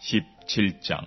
17장.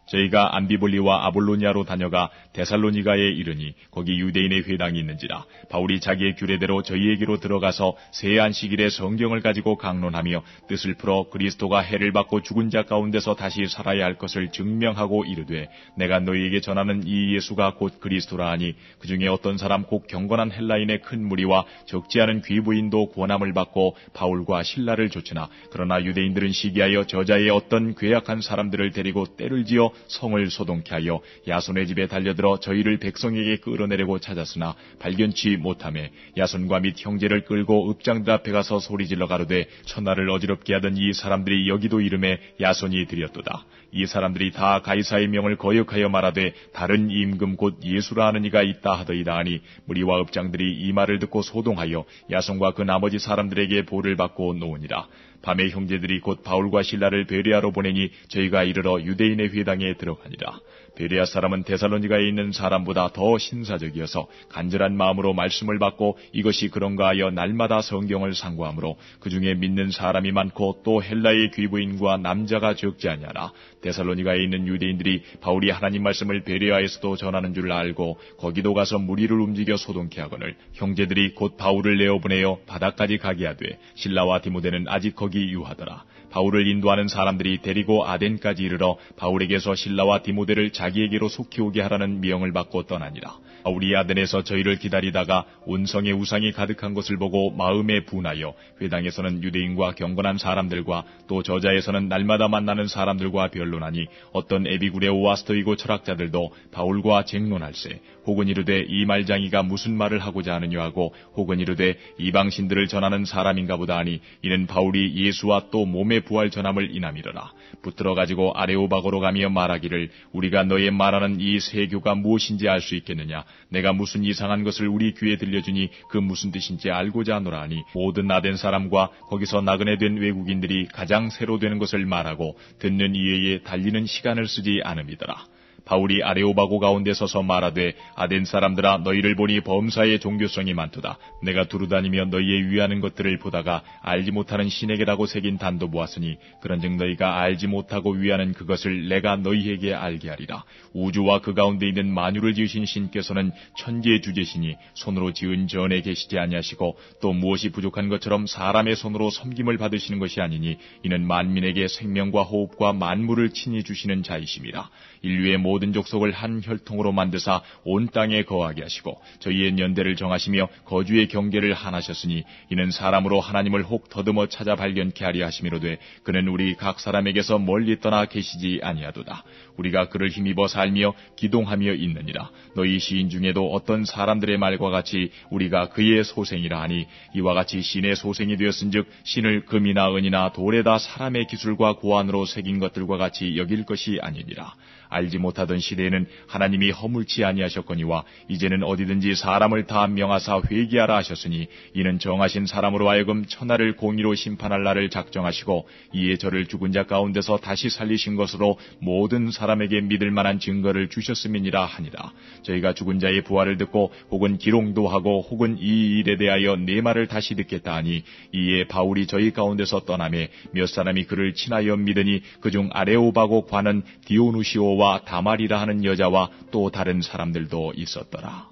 저희가 암비볼리와 아볼로니아로 다녀가 데살로니가에 이르니 거기 유대인의 회당이 있는지라 바울이 자기의 규례대로 저희에게로 들어가서 새 안식일에 성경을 가지고 강론하며 뜻을 풀어 그리스도가 해를 받고 죽은 자 가운데서 다시 살아야 할 것을 증명하고 이르되 내가 너희에게 전하는 이 예수가 곧 그리스도라 하니 그중에 어떤 사람 곧 경건한 헬라인의 큰 무리와 적지 않은 귀부인도 권함을 받고 바울과 실라를 쫓으나 그러나 유대인들은 시기하여 저자의 어떤 괴악한 사람들을 데리고 때를 지어 성을 소동케 하여 야손의 집에 달려들어 저희를 백성에게 끌어내려고 찾았으나 발견치 못하매 야손과 및 형제를 끌고 읍장들 앞에 가서 소리질러 가로되 천하를 어지럽게 하던 이 사람들이 여기도 이름에 야손이 들였도다. 이 사람들이 다 가이사의 명을 거역하여 말하되 다른 임금 곧 예수라 하는 이가 있다 하더이다 하니 무리와 읍장들이 이 말을 듣고 소동하여 야손과 그 나머지 사람들에게 보를 받고 놓으니라. 밤에 형제들이 곧 바울과 실라를 베레아로 보내니 저희가 이르러 유대인의 회당에 들어가니라. 베레아 사람은 데살로니가에 있는 사람보다 더 신사적이어서 간절한 마음으로 말씀을 받고 이것이 그런가 하여 날마다 성경을 상고하므로 그 중에 믿는 사람이 많고 또 헬라의 귀부인과 남자가 적지 아니하라. 데살로니가에 있는 유대인들이 바울이 하나님 말씀을 베레아에서도 전하는 줄 알고 거기도 가서 무리를 움직여 소동케 하거늘 형제들이 곧 바울을 내어보내어 바다까지 가게 하되 실라와 디모데는 아직 거기 유하더라. 바울을 인도하는 사람들이 데리고 아덴까지 이르러 바울에게서 실라와 디모데를 자기에게로 속히 오게 하라는 명을 받고 떠나니라. 바울이 아덴에서 저희를 기다리다가 온성의 우상이 가득한 것을 보고 마음에 분하여 회당에서는 유대인과 경건한 사람들과 또 저자에서는 날마다 만나는 사람들과 변론하니 어떤 에비구레오와 스토이고 철학자들도 바울과 쟁론할세 혹은 이르되 이 말장이가 무슨 말을 하고자 하느냐 하고 혹은 이르되 이방신들을 전하는 사람인가 보다 하니 이는 바울이 예수와 또 몸의 부활 전함을 인함이러라. 붙들어 가지고 아레오바고로 가며 말하기를 우리가 너의 말하는 이 세교가 무엇인지 알 수 있겠느냐. 내가 무슨 이상한 것을 우리 귀에 들려주니 그 무슨 뜻인지 알고자 하노라 하니 모든 아덴 사람과 거기서 나그네 된 외국인들이 가장 새로 되는 것을 말하고 듣는 이에게 달리는 시간을 쓰지 않음이더라. 바울이 아레오바고 가운데 서서 말하되 아덴 사람들아 너희를 보니 범사의 종교성이 많도다. 내가 두루다니며 너희의 위하는 것들을 보다가 알지 못하는 신에게라고 새긴 단도 보았으니 그런즉 너희가 알지 못하고 위하는 그것을 내가 너희에게 알게 하리라. 우주와 그 가운데 있는 만유를 지으신 신께서는 천지의 주제시니 손으로 지은 전에 계시지 아니하시고 또 무엇이 부족한 것처럼 사람의 손으로 섬김을 받으시는 것이 아니니 이는 만민에게 생명과 호흡과 만물을 친히 주시는 자이심이라. 인류의 모든 족속을 한 혈통으로 만드사 온 땅에 거하게 하시고 저희의 연대를 정하시며 거주의 경계를 한하셨으니 이는 사람으로 하나님을 혹 더듬어 찾아 발견케 하리 하심이로되 그는 우리 각 사람에게서 멀리 떠나 계시지 아니하도다. 우리가 그를 힘입어 살며 기동하며 있느니라. 너희 시인 중에도 어떤 사람들의 말과 같이 우리가 그의 소생이라 하니 이와 같이 신의 소생이 되었은즉 신을 금이나 은이나 돌에다 사람의 기술과 고안으로 새긴 것들과 같이 여길 것이 아니니라. 알지 못하던 시대에는 하나님이 허물치 아니하셨거니와 이제는 어디든지 사람을 다 명하사 회개하라 하셨으니 이는 정하신 사람으로 하여금 천하를 공의로 심판할 날을 작정하시고 이에 저를 죽은 자 가운데서 다시 살리신 것으로 모든 사람에게 믿을 만한 증거를 주셨음이니라 하니라. 저희가 죽은 자의 부활을 듣고 혹은 기롱도 하고 혹은 이 일에 대하여 내 말을 다시 듣겠다 하니 이에 바울이 저희 가운데서 떠나매 몇 사람이 그를 친하여 믿으니 그중 아레오바고 관은 디오누시오 와 다말이라 하는 여자와 또 다른 사람들도 있었더라.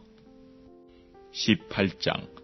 18장.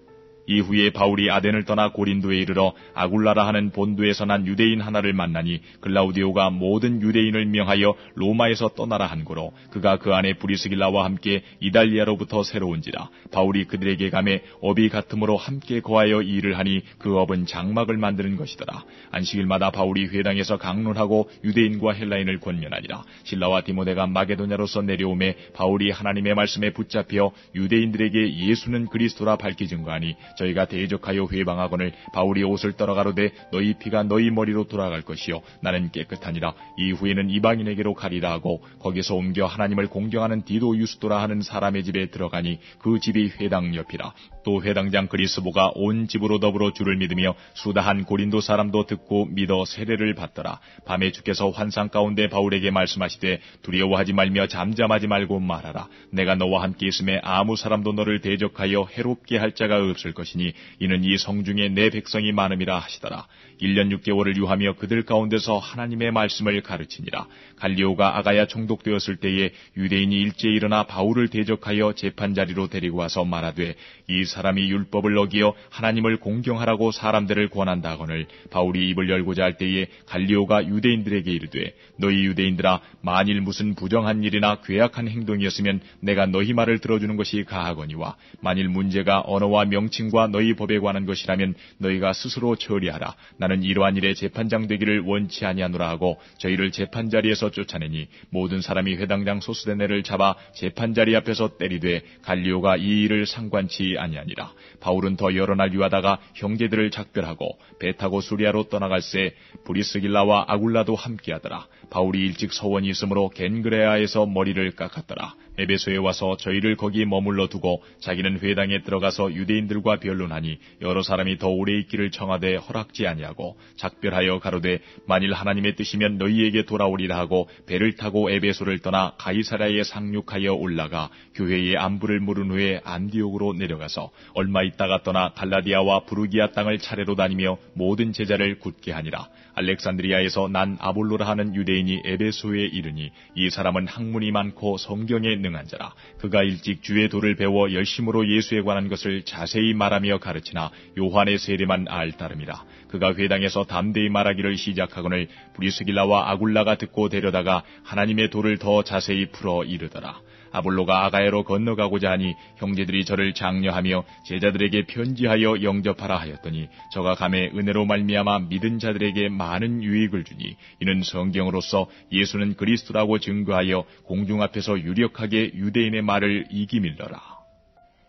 이후에 바울이 아덴을 떠나 고린도에 이르러 아굴라라 하는 본도에서 난 유대인 하나를 만나니 글라우디오가 모든 유대인을 명하여 로마에서 떠나라 한 고로 그가 그 안에 브리스길라와 함께 이달리아로부터 새로운지라. 바울이 그들에게 가매 업이 같음으로 함께 거하여 일을 하니 그 업은 장막을 만드는 것이더라. 안식일마다 바울이 회당에서 강론하고 유대인과 헬라인을 권면하니라. 실라와 디모데가 마게도냐로서 내려오매 바울이 하나님의 말씀에 붙잡혀 유대인들에게 예수는 그리스도라 밝히 증거하니 저희가 대적하여 회방하거늘 바울이 옷을 떨어가로되 너희 피가 너희 머리로 돌아갈 것이요 나는 깨끗하니라. 이후에는 이방인에게로 가리라 하고 거기서 옮겨 하나님을 공경하는 디도 유스도라 하는 사람의 집에 들어가니 그 집이 회당 옆이라. 또 회당장 그리스보가 온 집으로 더불어 주를 믿으며 수다한 고린도 사람도 듣고 믿어 세례를 받더라. 밤에 주께서 환상 가운데 바울에게 말씀하시되 두려워하지 말며 잠잠하지 말고 말하라. 내가 너와 함께 있음에 아무 사람도 너를 대적하여 해롭게 할 자가 없을 것이라. 것이니 이는 이 성중에 내 백성이 많음이라 하시더라. 1년 6개월을 유하며 그들 가운데서 하나님의 말씀을 가르치니라. 갈리오가 아가야 총독되었을 때에 유대인이 일제히 일어나 바울을 대적하여 재판자리로 데리고 와서 말하되 이 사람이 율법을 어기어 하나님을 공경하라고 사람들을 권한다 하거늘 바울이 입을 열고자 할 때에 갈리오가 유대인들에게 이르되 너희 유대인들아 만일 무슨 부정한 일이나 괴악한 행동이었으면 내가 너희 말을 들어주는 것이 가하거니와 만일 문제가 언어와 명칭과 너희 법에 관한 것이라면 너희가 스스로 처리하라. 나는 이러한 일에 재판장 되기를 원치 아니하노라 하고 저희를 재판자리에서 쫓아내니 모든 사람이 회당장 소스데네를 잡아 재판자리 앞에서 때리되 갈리오가 이 일을 상관치 아니하니라. 바울은 더 여러 날 유하다가 형제들을 작별하고 배 타고 수리아로 떠나갈새 브리스길라와 아굴라도 함께하더라. 바울이 일찍 서원이 있으므로 겐그레아에서 머리를 깎았더라. 에베소에 와서 저희를 거기 머물러 두고 자기는 회당에 들어가서 유대인들과 변론하니 여러 사람이 더 오래 있기를 청하되 허락지 아니하고 작별하여 가로되 만일 하나님의 뜻이면 너희에게 돌아오리라 하고 배를 타고 에베소를 떠나 가이사랴에 상륙하여 올라가 교회의 안부를 물은 후에 안디옥으로 내려가서 얼마 있다가 떠나 갈라디아와 부르기아 땅을 차례로 다니며 모든 제자를 굳게 하니라. 알렉산드리아에서 난 아볼로라 하는 유대인이 에베소에 이르니 이 사람은 학문이 많고 성경에 능한 자라. 그가 일찍 주의 도를 배워 열심으로 예수에 관한 것을 자세히 말하며 가르치나 요한의 세례만 알 따름이라. 그가 회당에서 담대히 말하기를 시작하거늘 브리스길라와 아굴라가 듣고 데려다가 하나님의 도를 더 자세히 풀어 이르더라. 아볼로가 아가야로 건너가고자 하니 형제들이 저를 장려하며 제자들에게 편지하여 영접하라 하였더니 저가 감에 은혜로 말미암아 믿은 자들에게 많은 유익을 주니 이는 성경으로서 예수는 그리스도라고 증거하여 공중 앞에서 유력하게 유대인의 말을 이기밀러라.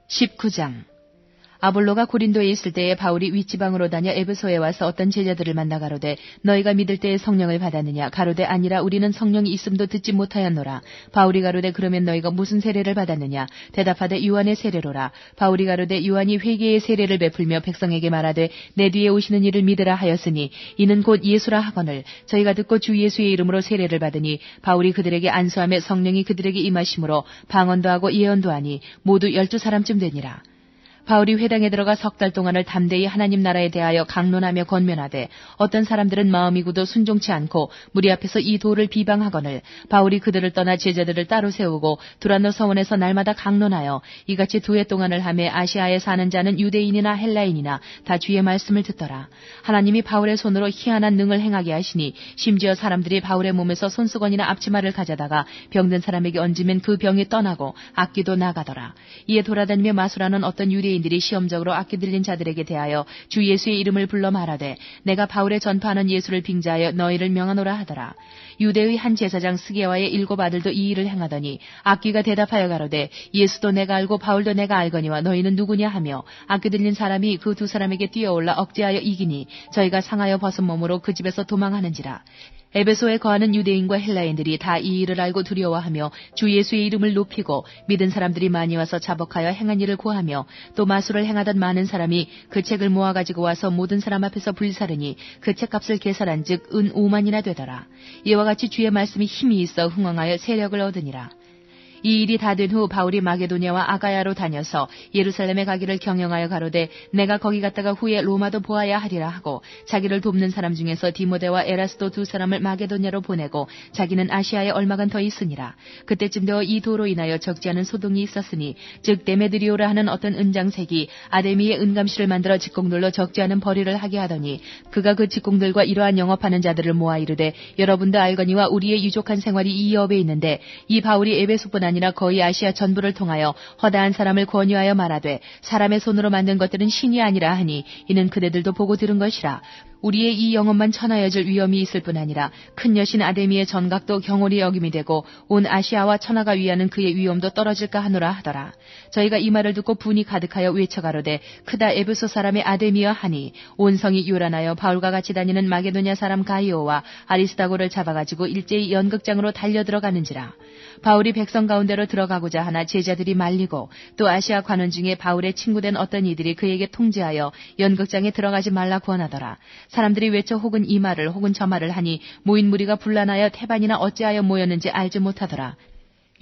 19장. 아볼로가 고린도에 있을 때에 바울이 윗지방으로 다녀 에베소에 와서 어떤 제자들을 만나 가로되 너희가 믿을 때에 성령을 받았느냐 가로되 아니라 우리는 성령이 있음도 듣지 못하였노라. 바울이 가로되 그러면 너희가 무슨 세례를 받았느냐 대답하되 요한의 세례로라. 바울이 가로되 요한이 회개의 세례를 베풀며 백성에게 말하되 내 뒤에 오시는 이를 믿으라 하였으니 이는 곧 예수라 하거늘 저희가 듣고 주 예수의 이름으로 세례를 받으니 바울이 그들에게 안수하며 성령이 그들에게 임하심으로 방언도 하고 예언도 하니 모두 12사람쯤 되니라. 바울이 회당에 들어가 3달 동안을 담대히 하나님 나라에 대하여 강론하며 권면하되 어떤 사람들은 마음이 굳어 순종치 않고 무리 앞에서 이 도를 비방하거늘 바울이 그들을 떠나 제자들을 따로 세우고 두란노 서원에서 날마다 강론하여 이같이 2해 동안을 하며 아시아에 사는 자는 유대인이나 헬라인이나 다 주의 말씀을 듣더라. 하나님이 바울의 손으로 희한한 능을 행하게 하시니 심지어 사람들이 바울의 몸에서 손수건이나 앞치마를 가져다가 병든 사람에게 얹으면 그 병이 떠나고 악귀도 나가더라. 이에 돌아다니며 마술하는 어떤 유대인들이 시험적으로 악기 들린 자들에게 대하여 주 예수의 이름을 불러 말하되 내가 바울의 전파하는 예수를 빙자하여 너희를 명하노라 하더라. 유대의 한 제사장 스게와의 7 아들도 이 일을 행하더니 악귀가 대답하여 가로되 예수도 내가 알고 바울도 내가 알거니와 너희는 누구냐 하며 악기 들린 사람이 그 2 사람에게 뛰어올라 억제하여 이기니 저희가 상하여 벗은 몸으로 그 집에서 도망하는지라. 에베소에 거하는 유대인과 헬라인들이 다 이 일을 알고 두려워하며 주 예수의 이름을 높이고 믿은 사람들이 많이 와서 자복하여 행한 일을 고하며 또 마술을 행하던 많은 사람이 그 책을 모아가지고 와서 모든 사람 앞에서 불사르니 그 책값을 계산한 즉 은 5만이나 되더라. 이와 같이 주의 말씀이 힘이 있어 흥왕하여 세력을 얻으니라. 이 일이 다 된 후 바울이 마게도냐와 아가야로 다녀서 예루살렘에 가기를 경영하여 가로되 내가 거기 갔다가 후에 로마도 보아야 하리라 하고 자기를 돕는 사람 중에서 디모데와 에라스도 2 사람을 마게도냐로 보내고 자기는 아시아에 얼마간 더 있으니라. 그때쯤 되어 이 도로 인하여 적지 않은 소동이 있었으니 즉 데메드리오라 하는 어떤 은장색이 아데미의 은감실을 만들어 직공들로 적지 않은 벌이를 하게 하더니 그가 그 직공들과 이러한 영업하는 자들을 모아 이르되 여러분도 알거니와 우리의 유족한 생활이 이 업에 있는데 이 바울이 에베소뿐 아니라 거의 아시아 전부를 통하여 허다한 사람을 권유하여 말하되 사람의 손으로 만든 것들은 신이 아니라 하니 이는 그대들도 보고 들은 것이라. 우리의 이 영혼만 천하여질 위험이 있을 뿐 아니라 큰 여신 아데미의 전각도 경홀히 여김이 되고 온 아시아와 천하가 위하는 그의 위엄도 떨어질까 하노라 하더라. 저희가 이 말을 듣고 분이 가득하여 외쳐가로되 크다 에베소 사람의 아데미여 하니 온 성이 요란하여 바울과 같이 다니는 마게도냐 사람 가이오와 아리스다고를 잡아가지고 일제히 연극장으로 달려 들어가는지라. 바울이 백성 가운데로 들어가고자 하나 제자들이 말리고 또 아시아 관원 중에 바울의 친구된 어떤 이들이 그에게 통제하여 연극장에 들어가지 말라 권하더라. 사람들이 외쳐 혹은 이 말을 혹은 저 말을 하니 모인 무리가 분란하여 태반이나 어찌하여 모였는지 알지 못하더라.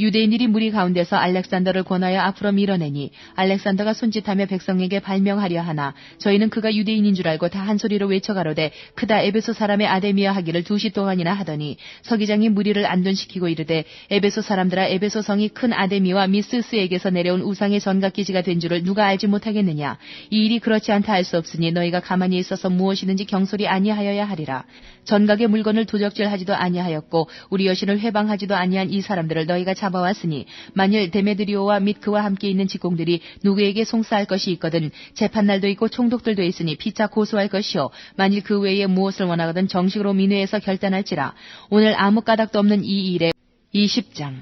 유대인들이 무리 가운데서 알렉산더를 권하여 앞으로 밀어내니 알렉산더가 손짓하며 백성에게 발명하려 하나 저희는 그가 유대인인 줄 알고 다 한 소리로 외쳐가로되 크다 에베소 사람의 아데미아 하기를 2시 동안이나 하더니 서기장이 무리를 안둔시키고 이르되 에베소 사람들아 에베소 성이 큰 아데미와 미스스에게서 내려온 우상의 전각기지가 된 줄을 누가 알지 못하겠느냐. 이 일이 그렇지 않다 할 수 없으니 너희가 가만히 있어서 무엇이든지 경솔히 아니하여야 하리라. 전각의 물건을 도적질하지도 아니하였고 우리 여신을 회방하지도 아니한 이 사람들을 너희가 잡아왔으니 만일 데메드리오와 및 그와 함께 있는 직공들이 누구에게 송사할 것이 있거든 재판날도 있고 총독들도 있으니 피차 고소할 것이요 만일 그 외에 무엇을 원하거든 정식으로 민회에서 결단할지라. 오늘 아무 까닭도 없는 이 일에 20장.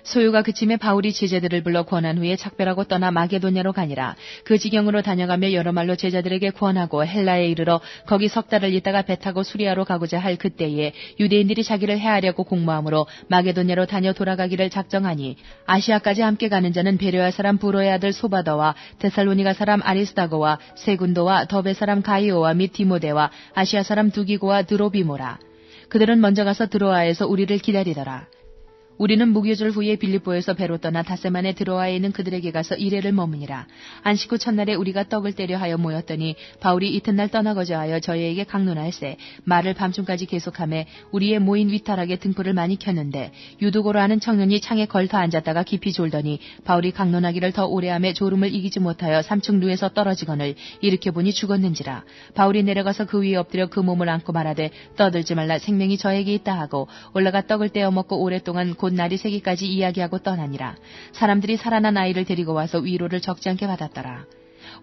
소요가 그침에 바울이 제자들을 불러 권한 후에 작별하고 떠나 마게도냐로 가니라. 그 지경으로 다녀가며 여러 말로 제자들에게 권하고 헬라에 이르러 거기 석 달을 있다가 배 타고 수리아로 가고자 할 그때에 유대인들이 자기를 해하려고 공모함으로 마게도냐로 다녀 돌아가기를 작정하니 아시아까지 함께 가는 자는 베레아 사람 부로의 아들 소바더와 데살로니가 사람 아리스다고와 세군도와 더베 사람 가이오와 및 디모데와 아시아 사람 두기고와 드로비모라. 그들은 먼저 가서 드로아에서 우리를 기다리더라. 우리는 무교절 후에 빌립보에서 배로 떠나 다세만의 드로아에 있는 그들에게 가서 이래를 머무니라. 안식 후 첫날에 우리가 떡을 떼려 하여 모였더니 바울이 이튿날 떠나고자 하여 저희에게 강론할세 말을 밤중까지 계속하며 우리의 모인 위타락에 등불을 많이 켰는데 유두고로 하는 청년이 창에 걸터 앉았다가 깊이 졸더니 바울이 강론하기를 더 오래하며 졸음을 이기지 못하여 3층 루에서 떨어지거늘 일으켜보니 죽었는지라. 바울이 내려가서 그 위에 엎드려 그 몸을 안고 말하되 떠들지 말라 생명이 저에게 있다 하고 올라가 떡을 떼어 먹고 오랫동안 곧 날이 새기까지 이야기하고 떠나니라. 사람들이 살아난 아이를 데리고 와서 위로를 적지 않게 받았더라.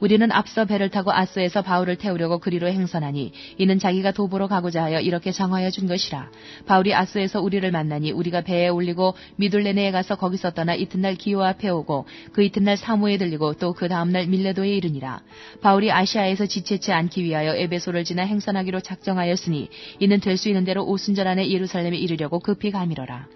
우리는 앞서 배를 타고 아스에서 바울을 태우려고 그리로 행선하니 이는 자기가 도보로 가고자 하여 이렇게 정하여 준 것이라. 바울이 아스에서 우리를 만나니 우리가 배에 올리고 미둘레네에 가서 거기서 떠나 이튿날 기호 앞에 오고 그 이튿날 사모에 들리고 또 그 다음날 밀레도에 이르니라. 바울이 아시아에서 지체치 않기 위하여 에베소를 지나 행선하기로 작정하였으니 이는 될 수 있는 대로 오순절 안에 예루살렘에 이르려고 급히 가미러라.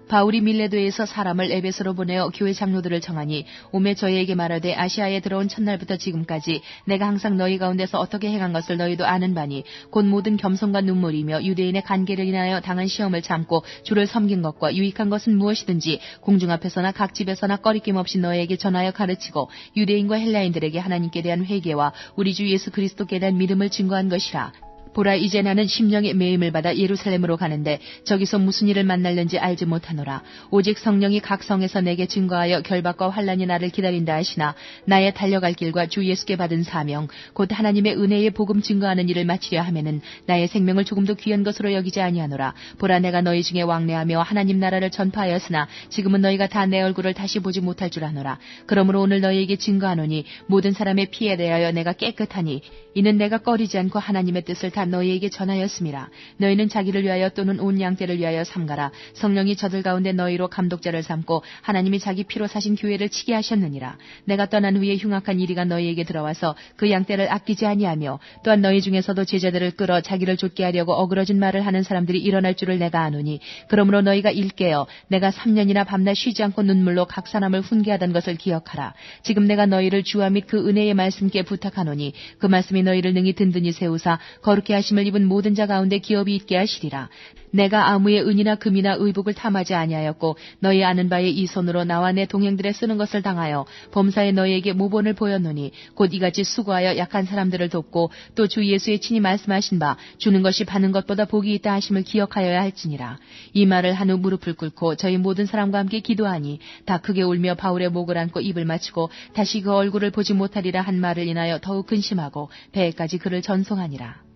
바울이 밀레도에서 사람을 에베소로 보내어 교회 장로들을 청하니 오매 저희에게 말하되 아시아에 들어온 첫날부터 지금까지 내가 항상 너희 가운데서 어떻게 행한 것을 너희도 아는 바니 곧 모든 겸손과 눈물이며 유대인의 간계를 인하여 당한 시험을 참고 주를 섬긴 것과 유익한 것은 무엇이든지 공중 앞에서나 각 집에서나 꺼리낌 없이 너희에게 전하여 가르치고 유대인과 헬라인들에게 하나님께 대한 회개와 우리 주 예수 그리스도께 대한 믿음을 증거한 것이라. 보라 이제 나는 심령의 매임을 받아 예루살렘으로 가는데 저기서 무슨 일을 만날는지 알지 못하노라. 오직 성령이 각 성에서 내게 증거하여 결박과 환난이 나를 기다린다 하시나 나의 달려갈 길과 주 예수께 받은 사명 곧 하나님의 은혜의 복음 증거하는 일을 마치려 하면은 나의 생명을 조금도 귀한 것으로 여기지 아니하노라. 보라 내가 너희 중에 왕래하며 하나님 나라를 전파하였으나 지금은 너희가 다 내 얼굴을 다시 보지 못할 줄 아노라. 그러므로 오늘 너희에게 증거하노니 모든 사람의 피에 대하여 내가 깨끗하니 이는 내가 꺼리지 않고 하나님의 뜻을 다 너희에게 전하였음이라. 너희는 자기를 위하여 또는 온 양떼를 위하여 삼가라. 성령이 저들 가운데 너희로 감독자를 삼고 하나님이 자기 피로 사신 교회를 치게 하셨느니라. 내가 떠난 후에 흉악한 이리가 너희에게 들어와서 그 양떼를 아끼지 아니하며 또한 너희 중에서도 제자들을 끌어 자기를 좇게 하려고 어그러진 말을 하는 사람들이 일어날 줄을 내가 아노니 그러므로 너희가 일깨어 내가 3년이나 밤낮 쉬지 않고 눈물로 각 사람을 훈계하던 것을 기억하라. 지금 내가 너희를 주와 및 그 은혜의 말씀께 부탁하노니 그 말씀이 너희를 능히 든든히 세우사 거룩해 하심을 입은 모든 자 가운데 기업이 있게 하시리라. 내가 아무의 은이나 금이나 의복을 탐하지 아니하였고 너희 아는 바에 이 손으로 나와 내 동행들의 쓰는 것을 당하여 범사에 너희에게 모본을 보였노니 곧 이같이 수고하여 약한 사람들을 돕고 또 주 예수의 친히 말씀하신 바 주는 것이 받는 것보다 복이 있다 하심을 기억하여야 할지니라. 이 말을 한 후 무릎을 꿇고 저희 모든 사람과 함께 기도하니 다 크게 울며 바울의 목을 안고 입을 맞추고 다시 그 얼굴을 보지 못하리라 한 말을 인하여 더욱 근심하고 배에까지 그를 전송하니라.